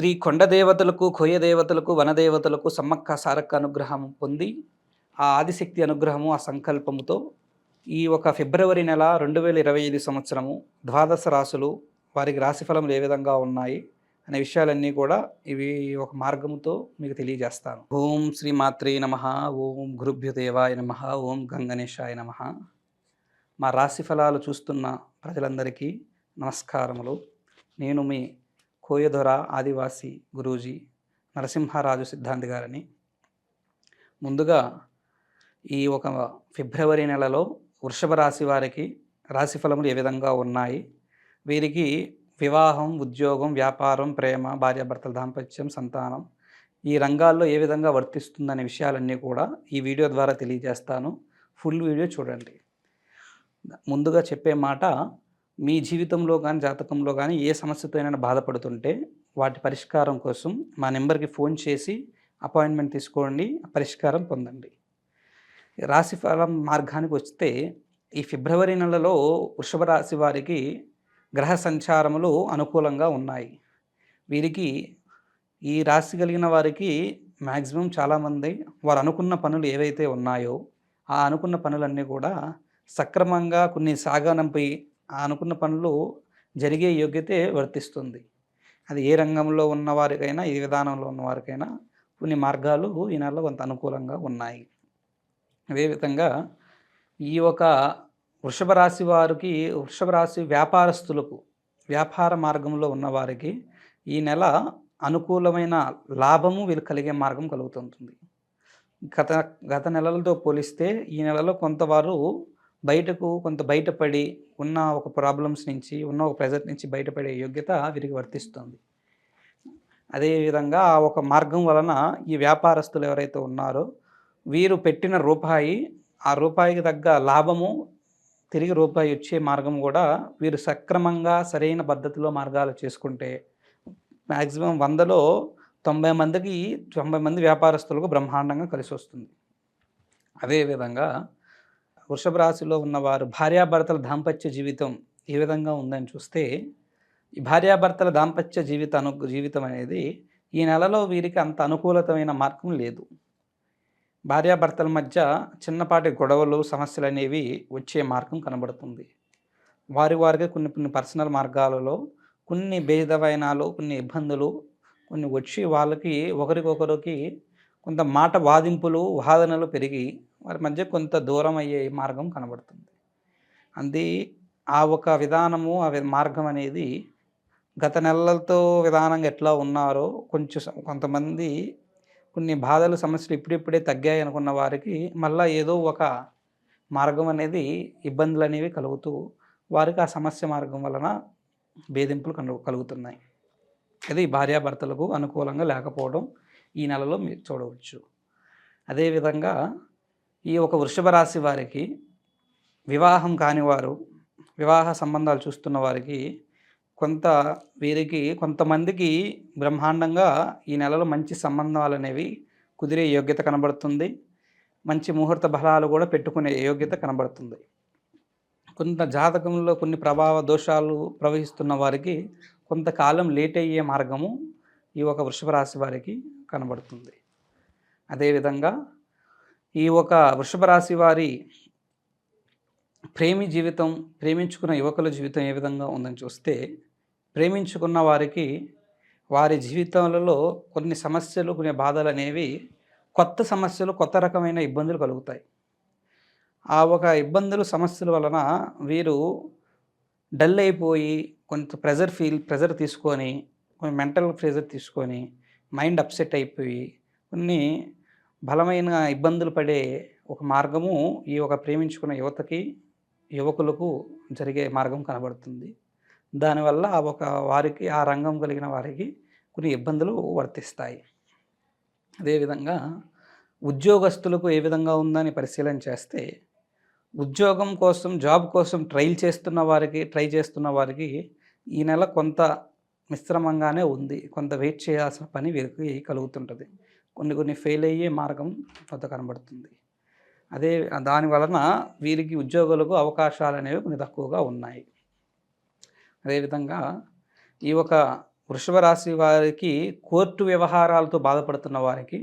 శ్రీ కొండ దేవతలకు, కోయ దేవతలకు, వనదేవతలకు సమ్మక్క సారక్క అనుగ్రహం పొంది, ఆ ఆదిశక్తి అనుగ్రహము, ఆ సంకల్పముతో ఈ ఒక ఫిబ్రవరి నెల 2025 సంవత్సరము ద్వాదశ రాశులు వారికి రాశిఫలములు ఏ విధంగా ఉన్నాయి అనే విషయాలన్నీ కూడా ఇవి ఒక మార్గముతో మీకు తెలియజేస్తాను. ఓం శ్రీ మాత్రే నమః. ఓం గురుభ్యో దేవాయ నమః. ఓం గంగణేశాయ నమః. మా రాశి ఫలాలు చూస్తున్న ప్రజలందరికీ నమస్కారములు. నేను మీ కోయదొర ఆదివాసి గురూజీ నరసింహారాజు సిద్ధాంతి గారిని. ముందుగా ఈ ఒక ఫిబ్రవరి నెలలో వృషభ రాశి వారికి రాశి ఫలములు ఏ విధంగా ఉన్నాయి, వీరికి వివాహం, ఉద్యోగం, వ్యాపారం, ప్రేమ, భార్యాభర్తల దాంపత్యం, సంతానం ఈ రంగాల్లో ఏ విధంగా వర్తిస్తుందనే విషయాలన్నీ కూడా ఈ వీడియో ద్వారా తెలియజేస్తాను. ఫుల్ వీడియో చూడండి. ముందుగా చెప్పే మాట, మీ జీవితంలో కానీ జాతకంలో కానీ ఏ సమస్యతో అయినా బాధపడుతుంటే వాటి పరిష్కారం కోసం మా నెంబర్కి ఫోన్ చేసి అపాయింట్మెంట్ తీసుకోండి, పరిష్కారం పొందండి. రాశిఫలం మార్గానికి వస్తే ఈ ఫిబ్రవరి నెలలో వృషభ రాశి వారికి గ్రహ సంచారములు అనుకూలంగా ఉన్నాయి. వీరికి ఈ రాశి కలిగిన వారికి మ్యాక్సిమం చాలామంది వారు అనుకున్న పనులు ఏవైతే ఉన్నాయో ఆ అనుకున్న పనులన్నీ కూడా సక్రమంగా కొన్ని సాగనంపై ఆ అనుకున్న పనులు జరిగే యోగ్యతే వర్తిస్తుంది. అది ఏ రంగంలో ఉన్నవారికైనా, ఏ విధానంలో ఉన్నవారికైనా కొన్ని మార్గాలు ఈ నెలలో కొంత అనుకూలంగా ఉన్నాయి. అదేవిధంగా ఈ ఒక వృషభ రాశి వారికి, వృషభ రాశి వ్యాపారస్తులకు, వ్యాపార మార్గంలో ఉన్నవారికి ఈ నెల అనుకూలమైన లాభము వీళ్ళు కలిగే మార్గం కలుగుతుంటుంది. గత గత నెలలతో పోలిస్తే ఈ నెలలో కొంతవారు కొంత బయటపడి ఉన్న ఒక ప్రాబ్లమ్స్ నుంచి, ఉన్న ఒక ప్రెజర్ నుంచి బయటపడే యోగ్యత వీరికి వర్తిస్తుంది. అదేవిధంగా ఆ ఒక మార్గం వలన ఈ వ్యాపారస్తులు ఎవరైతే ఉన్నారో వీరు పెట్టిన రూపాయి, ఆ రూపాయికి తగ్గ లాభము, తిరిగి రూపాయి వచ్చే మార్గం కూడా వీరు సక్రమంగా సరైన పద్ధతిలో మార్గాలు చేసుకుంటే మ్యాక్సిమం 100లో 90 మంది వ్యాపారస్తులకు బ్రహ్మాండంగా కలిసి వస్తుంది. అదేవిధంగా వృషభ రాశిలో ఉన్నవారు భార్యాభర్తల దాంపత్య జీవితం ఏ విధంగా ఉందని చూస్తే, ఈ భార్యాభర్తల దాంపత్య జీవితం అనేది ఈ నెలలో వీరికి అంత అనుకూలతమైన మార్గం లేదు. భార్యాభర్తల మధ్య చిన్నపాటి గొడవలు, సమస్యలు అనేవి వచ్చే మార్గం కనబడుతుంది. వారికి కొన్ని పర్సనల్ మార్గాలలో కొన్ని భేదవైనాలు, కొన్ని ఇబ్బందులు కొన్ని వచ్చి వాళ్ళకి ఒకరికొకరికి కొంత మాట వాదనలు పెరిగి వారి మధ్య కొంత దూరం అయ్యే మార్గం కనబడుతుంది. అది ఆ ఒక విధానము, మార్గం అనేది గత నెలలతో విధానంగా ఎట్లా ఉన్నారో కొంతమంది కొన్ని బాధలు, సమస్యలు ఇప్పుడిప్పుడే తగ్గాయి అనుకున్న వారికి మళ్ళీ ఏదో ఒక మార్గం అనేది, ఇబ్బందులు అనేవి కలుగుతూ వారికి ఆ సమస్య మార్గం వలన వేధింపులు కలుగుతున్నాయి. ఇది భార్యాభర్తలకు అనుకూలంగా లేకపోవడం ఈ నెలలో మీరు చూడవచ్చు. అదేవిధంగా ఈ ఒక వృషభ రాశి వారికి వివాహం కానివారు, వివాహ సంబంధాలు చూస్తున్న వారికి వీరికి కొంతమందికి బ్రహ్మాండంగా ఈ నెలలో మంచి సంబంధాలు అనేవి కుదిరే యోగ్యత కనబడుతుంది. మంచి ముహూర్త బలాలు కూడా పెట్టుకునే యోగ్యత కనబడుతుంది. కొంత జాతకంలో కొన్ని ప్రభావ దోషాలు ప్రవహిస్తున్న వారికి కొంతకాలం లేట్ అయ్యే మార్గము ఈ ఒక వృషభ రాశి వారికి కనబడుతుంది. అదేవిధంగా ఈ ఒక వృషభ రాశి వారి ప్రేమించుకున్న యువకుల జీవితం ఏ విధంగా ఉందని చూస్తే, ప్రేమించుకున్న వారికి వారి జీవితాలలో కొన్ని సమస్యలు, కొన్ని బాధలు అనేవి, కొత్త సమస్యలు, కొత్త రకమైన ఇబ్బందులు కలుగుతాయి. ఆ ఒక ఇబ్బందులు, సమస్యల వలన వీరు డల్ అయిపోయి కొంత ప్రెజర్ తీసుకొని, కొన్ని మెంటల్ ప్రెజర్ తీసుకొని మైండ్ అప్సెట్ అయిపోయి కొన్ని బలమైన ఇబ్బందులు పడే ఒక మార్గము ఈ ఒక ప్రేమించుకున్న యువకులకు జరిగే మార్గం కనబడుతుంది. దానివల్ల వారికి, ఆ రంగం కలిగిన వారికి కొన్ని ఇబ్బందులు వర్తిస్తాయి. అదేవిధంగా ఉద్యోగస్తులకు ఏ విధంగా ఉందని పరిశీలన చేస్తే, ఉద్యోగం కోసం, జాబ్ కోసం ట్రై చేస్తున్న వారికి ఈ నెల కొంత మిశ్రమంగానే ఉంది. కొంత వెయిట్ చేయాల్సిన పని వీరికి కలుగుతుంటుంది. కొన్ని ఫెయిల్ అయ్యే మార్గం కొంత కనబడుతుంది. దాని వలన వీరికి ఉద్యోగులకు అవకాశాలు అనేవి కొన్ని తక్కువగా ఉన్నాయి. అదేవిధంగా ఈ ఒక వృషభ రాశి వారికి కోర్టు వ్యవహారాలతో బాధపడుతున్న వారికి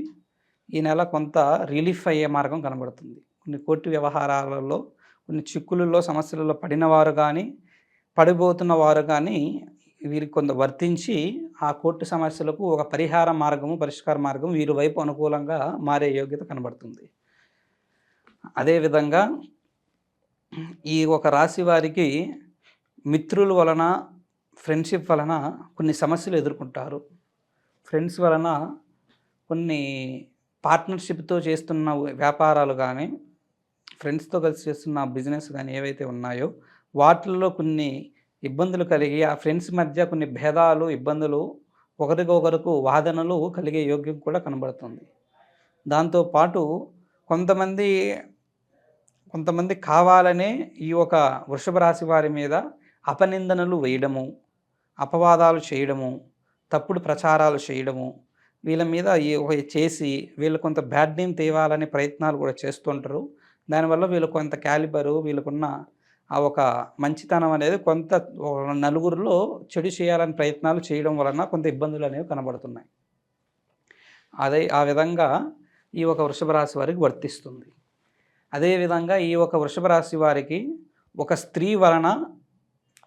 ఈ నెల కొంత రిలీఫ్ అయ్యే మార్గం కనబడుతుంది. కొన్ని కోర్టు వ్యవహారాలలో, కొన్ని చిక్కులలో, సమస్యలలో పడినవారు కానీ, పడిపోతున్న వారు కానీ వీరికి కొంత వర్తించి ఆ కోర్టు సమస్యలకు ఒక పరిహార మార్గము, పరిష్కార మార్గం వీరి వైపు అనుకూలంగా మారే యోగ్యత కనబడుతుంది. అదేవిధంగా ఈ ఒక రాశి వారికి మిత్రుల వలన, ఫ్రెండ్షిప్ వలన కొన్ని సమస్యలు ఎదుర్కొంటారు. ఫ్రెండ్స్ వలన కొన్ని పార్ట్నర్షిప్‌తో చేస్తున్న వ్యాపారాలు గానీ, ఫ్రెండ్స్‌తో కలిసి చేస్తున్న బిజినెస్ గానీ ఏవైతే ఉన్నాయో, వాటిల్లో కొన్ని ఇబ్బందులు కలిగి, ఆ ఫ్రెండ్స్ మధ్య కొన్ని భేదాలు, ఇబ్బందులు, ఒకరికొకరికి వాదనలు కలిగే యోగ్యం కూడా కనబడుతుంది. దాంతో పాటు కొంతమంది కొంతమంది కావాలనే ఈ ఒక వృషభ రాశి వారి మీద అపనిందనలు వేయడము, అపవాదాలు చేయడము, తప్పుడు ప్రచారాలు చేయడము, వీళ్ళ మీద చేసి వీళ్ళు కొంత బ్యాడ్ నేమ్ తేవాలనే ప్రయత్నాలు కూడా చేస్తుంటారు. దానివల్ల వీళ్ళు కొంత క్యాలిబరు, వీళ్ళకున్న ఆ ఒక మంచితనం అనేది కొంత నలుగురిలో చెడు చేయాలని ప్రయత్నాలు చేయడం వలన కొంత ఇబ్బందులు అనేవి కనబడుతున్నాయి. ఆ విధంగా ఈ ఒక వృషభ రాశి వారికి వర్తిస్తుంది. అదేవిధంగా ఈ ఒక వృషభ రాశి వారికి ఒక స్త్రీ వలన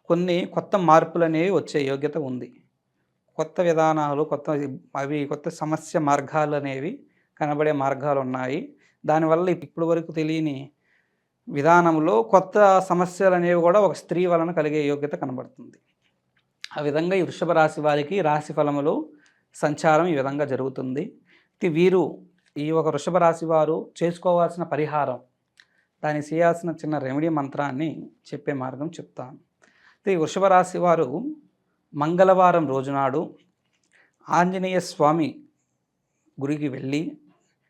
కొన్ని కొత్త మార్పులనేవి వచ్చే యోగ్యత ఉంది. కొత్త విధానాలు, కొత్త సమస్య మార్గాలు అనేవి కనబడే మార్గాలు ఉన్నాయి. దానివల్ల ఇప్పటి వరకు తెలియని విధానంలో కొత్త సమస్యలు అనేవి కూడా ఒక స్త్రీ వలన కలిగే యోగ్యత కనబడుతుంది. ఆ విధంగా ఈ వృషభ రాశి వారికి రాశి ఫలములు సంచారం ఈ విధంగా జరుగుతుంది. వీరు ఈ ఒక వృషభ రాశి వారు చేసుకోవాల్సిన పరిహారం, దానికి చేయాల్సిన చిన్న రెమెడీ మంత్రాన్ని చెప్పే మార్గం చెప్తాను. ఈ వృషభ రాశి వారు మంగళవారం రోజునాడు ఆంజనేయ స్వామి గుడికి వెళ్ళి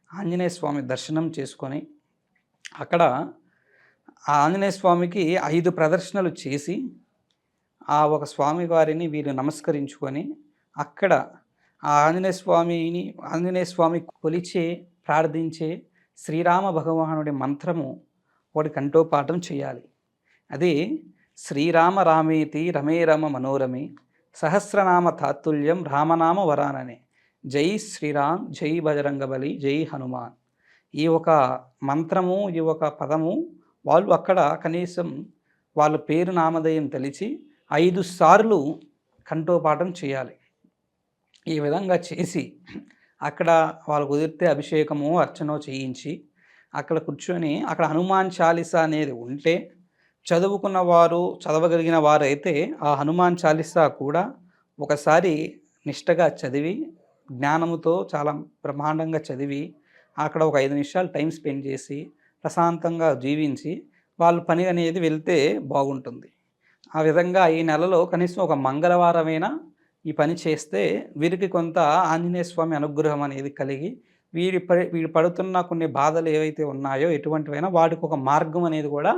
ఆంజనేయ స్వామి దర్శనం చేసుకొని అక్కడ ఆ ఆంజనేయ స్వామికి 5 ప్రదర్శనలు చేసి ఆ ఒక స్వామి వారిని వీరు నమస్కరించుకొని అక్కడ ఆ ఆంజనేయ స్వామి కొలిచే, ప్రార్థించే శ్రీరామ భగవానుడి మంత్రము ఒకటి కంఠోపాఠం చేయాలి. అది శ్రీరామ రామేతి రమే రమ మనోరమే సహస్రనామ తాతుల్యం రామనామ వరాననే జై శ్రీరామ్, జై బజరంగబలి, జై హనుమాన్. ఈ ఒక మంత్రము, ఈ ఒక పదము వాళ్ళు అక్కడ కనీసం వాళ్ళ పేరు నామధేయం తెలిసి 5 సార్లు కంఠోపాఠం చేయాలి. ఈ విధంగా చేసి అక్కడ వాళ్ళు కుదిరితే అభిషేకము, అర్చనో చేయించి అక్కడ కూర్చొని అక్కడ హనుమాన్ చాలీసా అనేది ఉంటే చదవగలిగిన వారైతే ఆ హనుమాన్ చాలీసా కూడా ఒకసారి నిష్టగా చదివి, జ్ఞానముతో చాలా బ్రహ్మాండంగా చదివి అక్కడ ఒక 5 నిమిషాలు టైం స్పెండ్ చేసి ప్రశాంతంగా జీవించి వాళ్ళు పని అనేది వెళ్తే బాగుంటుంది. ఆ విధంగా ఈ నెలలో కనీసం ఒక మంగళవారమైనా ఈ పని చేస్తే వీరికి కొంత ఆంజనేయ స్వామి అనుగ్రహం అనేది కలిగి వీరు పడుతున్న కొన్ని బాధలు ఏవైతే ఉన్నాయో ఎటువంటివైనా వాటికి ఒక మార్గం అనేది కూడా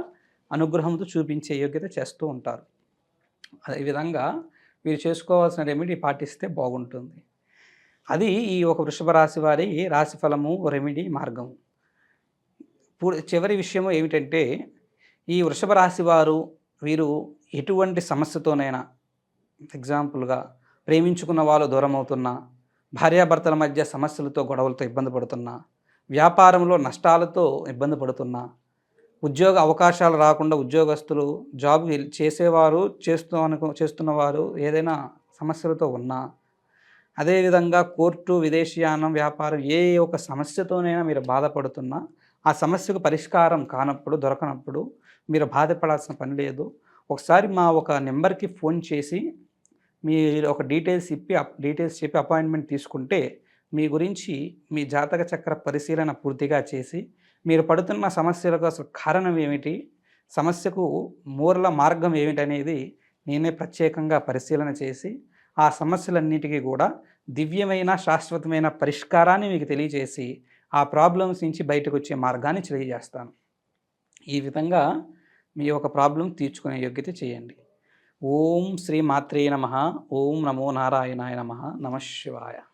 అనుగ్రహంతో చూపించే యోగ్యత చేస్తూ ఉంటారు. అదేవిధంగా వీరు చేసుకోవాల్సిన రెమెడీ పాటిస్తే బాగుంటుంది. అది ఈ ఒక వృషభ రాశి వారి రాశి ఫలము, రెమెడీ మార్గము. చివరి విషయము ఏమిటంటే ఈ వృషభ రాశి వారు వీరు ఎటువంటి సమస్యతోనైనా, ఎగ్జాంపుల్గా ప్రేమించుకున్న వాళ్ళు దూరం అవుతున్నా, భార్యాభర్తల మధ్య సమస్యలతో, గొడవలతో ఇబ్బంది పడుతున్నా, వ్యాపారంలో నష్టాలతో ఇబ్బంది పడుతున్నా, ఉద్యోగ అవకాశాలు రాకుండా ఉద్యోగస్తులు, జాబ్ చేసేవారు చేస్తున్నవారు ఏదైనా సమస్యలతో ఉన్నా, అదేవిధంగా కోర్టు, విదేశీయానం, వ్యాపారం ఏ ఒక సమస్యతోనైనా మీరు బాధపడుతున్నా, ఆ సమస్యకు పరిష్కారం దొరకనప్పుడు మీరు బాధపడాల్సిన పని లేదు. ఒకసారి మా ఒక నెంబర్కి ఫోన్ చేసి మీరు ఒక డీటెయిల్స్ చెప్పి అపాయింట్మెంట్ తీసుకుంటే మీ గురించి మీ జాతక చక్ర పరిశీలన పూర్తిగా చేసి మీరు పడుతున్న సమస్యలకు అసలు కారణం ఏమిటి, సమస్యకు మూల మార్గం ఏమిటనేది నేనే ప్రత్యేకంగా పరిశీలన చేసి ఆ సమస్యలన్నిటికీ కూడా దివ్యమైన, శాశ్వతమైన పరిష్కారాన్ని మీకు తెలియజేసి ఆ ప్రాబ్లమ్స్ నుంచి బయటకు వచ్చే మార్గాన్ని తెలియజేస్తాను. ఈ విధంగా మీ యొక్క ప్రాబ్లం తీర్చుకునే యోగ్యత చేయండి. ఓం శ్రీ మాత్రే నమః. ఓం నమో నారాయణాయ నమః. నమః శివాయ.